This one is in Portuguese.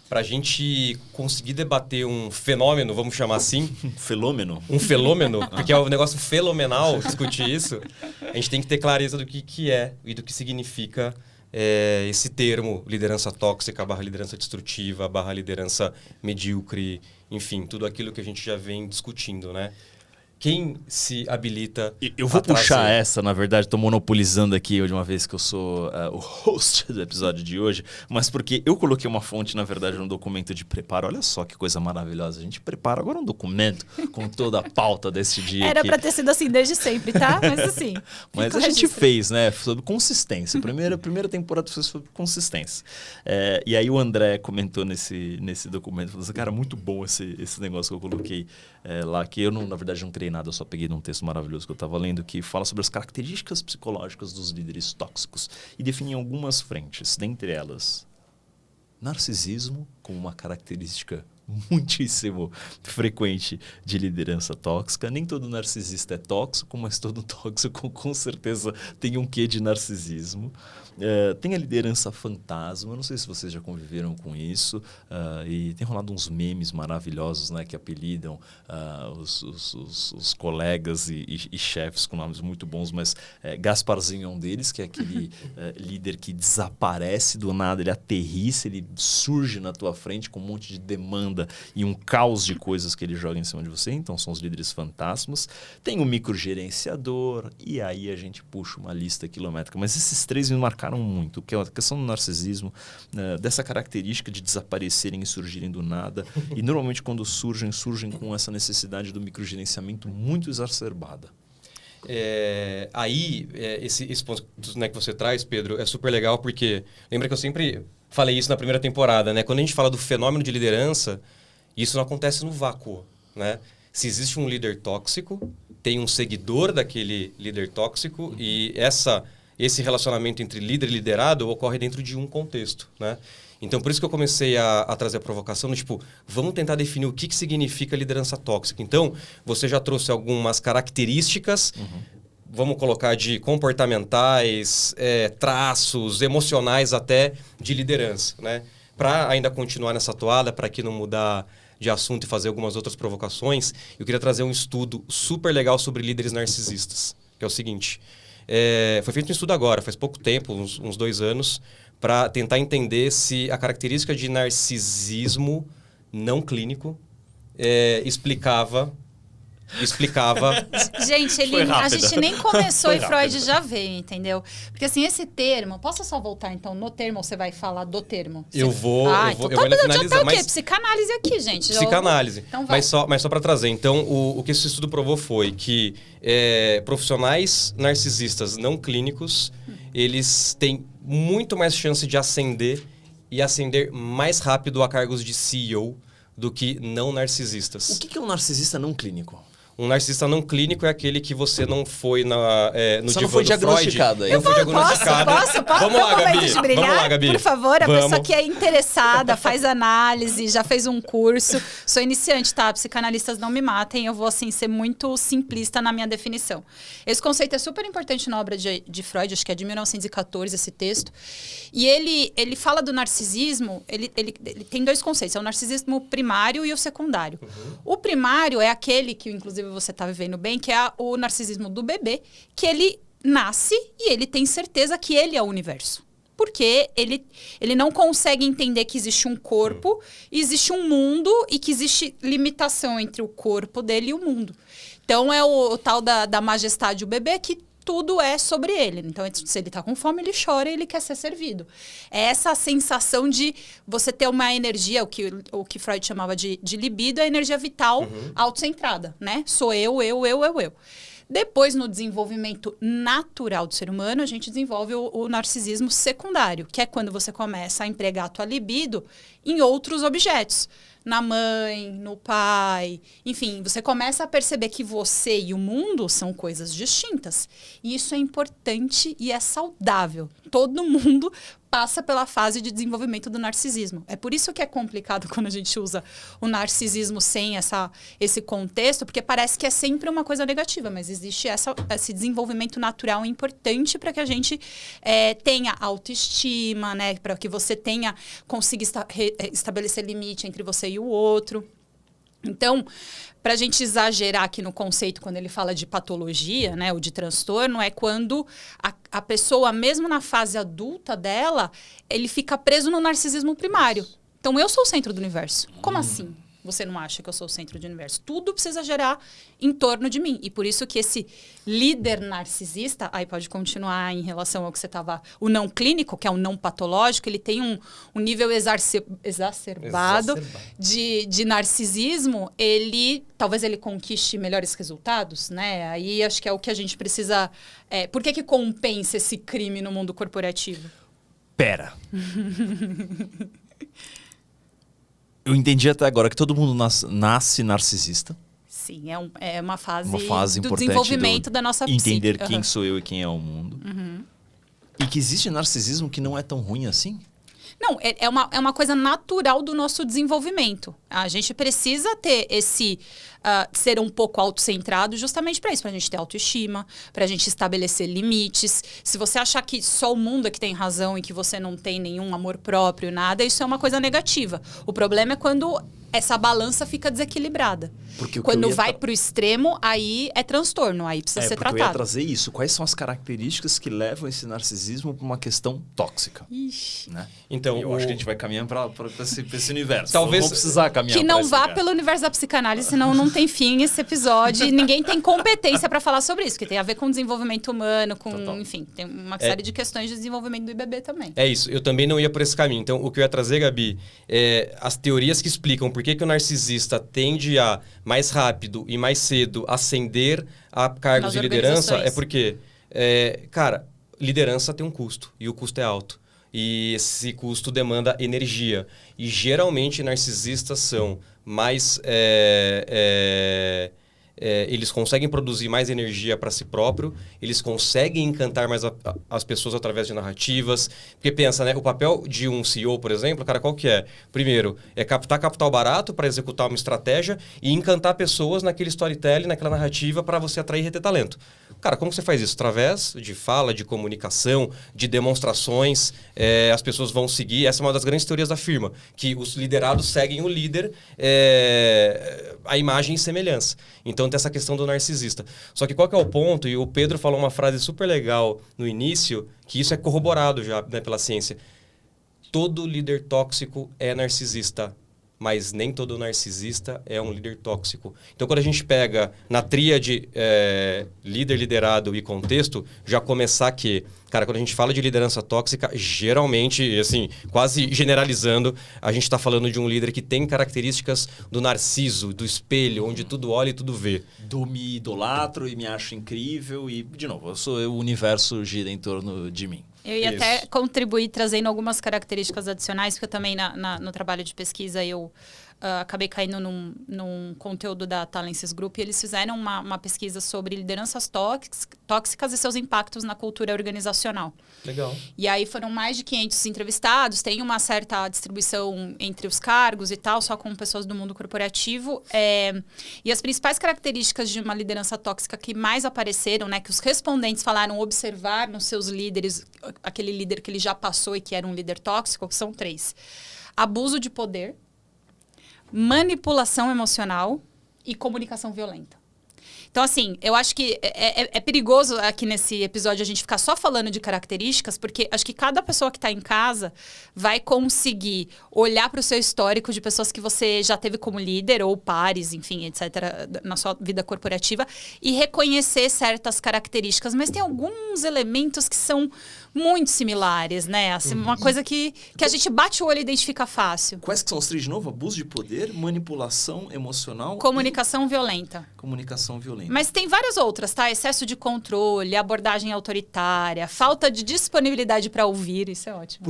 para a gente conseguir debater um fenômeno, vamos chamar assim. Fenômeno? Um fenômeno, porque é um negócio fenomenal discutir isso. A gente tem que ter clareza do que é e do que significa esse termo liderança tóxica, /liderança destrutiva, /liderança medíocre, enfim, tudo aquilo que a gente já vem discutindo, né? Quem se habilita... Eu vou puxar essa, na verdade, estou monopolizando aqui de uma vez que eu sou o host do episódio de hoje, mas porque eu coloquei uma fonte, na verdade, no documento de preparo. Olha só que coisa maravilhosa. A gente prepara agora um documento com toda a pauta desse dia. Era para ter sido assim desde sempre, tá? Mas assim... Mas a gente fez, né? Sobre consistência. A primeira temporada foi sobre consistência. E aí o André comentou nesse documento, falou assim, cara, muito bom esse negócio que eu coloquei lá, que eu, na verdade, não criei nada, eu só peguei num texto maravilhoso que eu estava lendo, que fala sobre as características psicológicas dos líderes tóxicos e define algumas frentes, dentre elas, narcisismo como uma característica muitíssimo frequente de liderança tóxica. Nem todo narcisista é tóxico, mas todo tóxico com certeza tem um quê de narcisismo. Tem a liderança fantasma, eu não sei se vocês já conviveram com isso, e tem rolado uns memes maravilhosos, né, que apelidam os colegas e chefes com nomes muito bons, mas Gasparzinho é um deles, que é aquele líder que desaparece do nada, ele aterrissa, ele surge na tua frente com um monte de demanda e um caos de coisas que ele joga em cima de você, então são os líderes fantasmas. Tem o microgerenciador, e aí a gente puxa uma lista quilométrica, mas esses três me marcaram muito, que é a questão do narcisismo, dessa característica de desaparecerem e surgirem do nada, e normalmente quando surgem com essa necessidade do microgerenciamento muito exacerbada. Esse ponto, né, que você traz, Pedro, é super legal, porque lembra que eu sempre falei isso na primeira temporada, né? Quando a gente fala do fenômeno de liderança, isso não acontece no vácuo, né? Se existe um líder tóxico, tem um seguidor daquele líder tóxico, e esse relacionamento entre líder e liderado ocorre dentro de um contexto, né? Então, por isso que eu comecei a trazer a provocação, tipo, vamos tentar definir o que significa liderança tóxica. Então, você já trouxe algumas características, vamos colocar de comportamentais, traços, emocionais até, de liderança, né? Para ainda continuar nessa toada, para aqui não mudar de assunto e fazer algumas outras provocações, eu queria trazer um estudo super legal sobre líderes narcisistas, que é o seguinte... foi feito um estudo agora, faz pouco tempo, uns 2 anos, para tentar entender se a característica de narcisismo não clínico explicava... Gente, a gente nem começou e Freud já veio, entendeu? Porque assim, esse termo... Posso só voltar então no termo ou você vai falar do termo? Eu vou ainda finalizar. Mas... Psicanálise aqui, gente. Psicanálise. Então vai. Mas só para trazer. Então, o que esse estudo provou foi que profissionais narcisistas não clínicos, eles têm muito mais chance de ascender e ascender mais rápido a cargos de CEO do que não narcisistas. O que é um narcisista não clínico? Um narcisista não clínico é aquele que você não foi no divã não foi diagnosticado aí. Não foi diagnosticado. Posso? Vamos lá, Gabi. Por favor, a pessoa que é interessada, faz análise, já fez um curso. Sou iniciante, tá? Psicanalistas não me matem. Eu vou, assim, ser muito simplista na minha definição. Esse conceito é super importante na obra de Freud, acho que é de 1914 esse texto. E ele fala do narcisismo, ele tem 2 conceitos. É o narcisismo primário e o secundário. O primário é aquele que, inclusive, você está vivendo bem, que é o narcisismo do bebê, que ele nasce e ele tem certeza que ele é o universo. Porque ele não consegue entender que existe um corpo, existe um mundo e que existe limitação entre o corpo dele e o mundo. Então, é o tal da majestade do bebê que tudo é sobre ele. Então, se ele está com fome, ele chora e ele quer ser servido. É essa sensação de você ter uma energia, o que Freud chamava de libido, é a energia vital autocentrada, né? Sou eu. Depois, no desenvolvimento natural do ser humano, a gente desenvolve o narcisismo secundário, que é quando você começa a empregar a tua libido em outros objetos. Na mãe, no pai, enfim, você começa a perceber que você e o mundo são coisas distintas. E isso é importante e é saudável. Todo mundo passa pela fase de desenvolvimento do narcisismo. É por isso que é complicado quando a gente usa o narcisismo sem esse contexto, porque parece que é sempre uma coisa negativa, mas existe esse desenvolvimento natural importante para que a gente tenha autoestima, né? Para que você consiga estabelecer limite entre você e o outro. Então, para a gente exagerar aqui no conceito, quando ele fala de patologia, né, ou de transtorno, é quando a pessoa, mesmo na fase adulta dela, ele fica preso no narcisismo primário. Então, eu sou o centro do universo. Como assim? Você não acha que eu sou o centro do universo? Tudo precisa gerar em torno de mim. E por isso que esse líder narcisista, aí pode continuar em relação ao que você estava... O não clínico, que é o não patológico, ele tem um nível exacerbado de narcisismo. Talvez ele conquiste melhores resultados, né? Aí acho que é o que a gente precisa... por que compensa esse crime no mundo corporativo? Pera. Eu entendi até agora que todo mundo nasce narcisista. Sim, é uma fase do importante desenvolvimento da nossa psique. Entender quem sou eu e quem é o mundo. E que existe narcisismo que não é tão ruim assim? Não, é uma coisa natural do nosso desenvolvimento. A gente precisa ter ser um pouco autocentrado justamente para isso, para a gente ter autoestima, para a gente estabelecer limites. Se você achar que só o mundo é que tem razão e que você não tem nenhum amor próprio, nada, isso é uma coisa negativa. O problema é quando essa balança fica desequilibrada. Quando vai para o extremo, aí é transtorno, aí precisa ser tratado. Eu ia trazer isso. Quais são as características que levam esse narcisismo para uma questão tóxica? Ixi. Né? Então, eu acho que a gente vai caminhando para esse universo. Talvez não precisar caminhar que não vá pelo universo da psicanálise, senão não tem fim esse episódio. E ninguém tem competência para falar sobre isso, que tem a ver com desenvolvimento humano, enfim, tem uma série de questões de desenvolvimento do IBB também. É isso, eu também não ia por esse caminho. Então, o que eu ia trazer, Gabi, é as teorias que explicam por que o narcisista tende a, mais rápido e mais cedo, ascender a cargos de liderança, é porque, cara, liderança tem um custo, e o custo é alto. E esse custo demanda energia. E geralmente narcisistas são mais... eles conseguem produzir mais energia para si próprio, eles conseguem encantar mais as pessoas através de narrativas. Porque pensa, né? O papel de um CEO, por exemplo, cara, qual que é? Primeiro, é captar capital barato para executar uma estratégia e encantar pessoas naquele storytelling, naquela narrativa para você atrair e reter talento. Cara, como você faz isso? Através de fala, de comunicação, de demonstrações, as pessoas vão seguir. Essa é uma das grandes teorias da firma, que os liderados seguem o líder, a imagem e semelhança. Então tem essa questão do narcisista. Só que qual que é o ponto? E o Pedro falou uma frase super legal no início, que isso é corroborado já, né, pela ciência. Todo líder tóxico é narcisista, mas nem todo narcisista é um líder tóxico. Então, quando a gente pega na tríade líder, liderado e contexto, já começar que, cara, quando a gente fala de liderança tóxica, geralmente, assim, quase generalizando, a gente está falando de um líder que tem características do narciso, do espelho, onde tudo olha e tudo vê. Me idolatro e me acho incrível e, de novo, o universo gira em torno de mim. Eu ia até contribuir trazendo algumas características adicionais, porque eu também no trabalho de pesquisa eu acabei caindo num conteúdo da Talences Group e eles fizeram uma pesquisa sobre lideranças tóxicas e seus impactos na cultura organizacional. Legal. E aí foram mais de 500 entrevistados, tem uma certa distribuição entre os cargos e tal, só com pessoas do mundo corporativo. E as principais características de uma liderança tóxica que mais apareceram, né, que os respondentes falaram observar nos seus líderes, aquele líder que ele já passou e que era um líder tóxico, são 3. Abuso de poder, manipulação emocional e comunicação violenta. Então, assim, eu acho que é perigoso aqui nesse episódio a gente ficar só falando de características, porque acho que cada pessoa que está em casa vai conseguir olhar para o seu histórico de pessoas que você já teve como líder ou pares, enfim, etc., na sua vida corporativa e reconhecer certas características. Mas tem alguns elementos que são muito similares, né? Assim, uma coisa que a gente bate o olho e identifica fácil. Quais que são os 3 de novo? Abuso de poder, manipulação emocional comunicação violenta. Comunicação violenta. Mas tem várias outras, tá? Excesso de controle, abordagem autoritária, falta de disponibilidade para ouvir, isso é ótimo.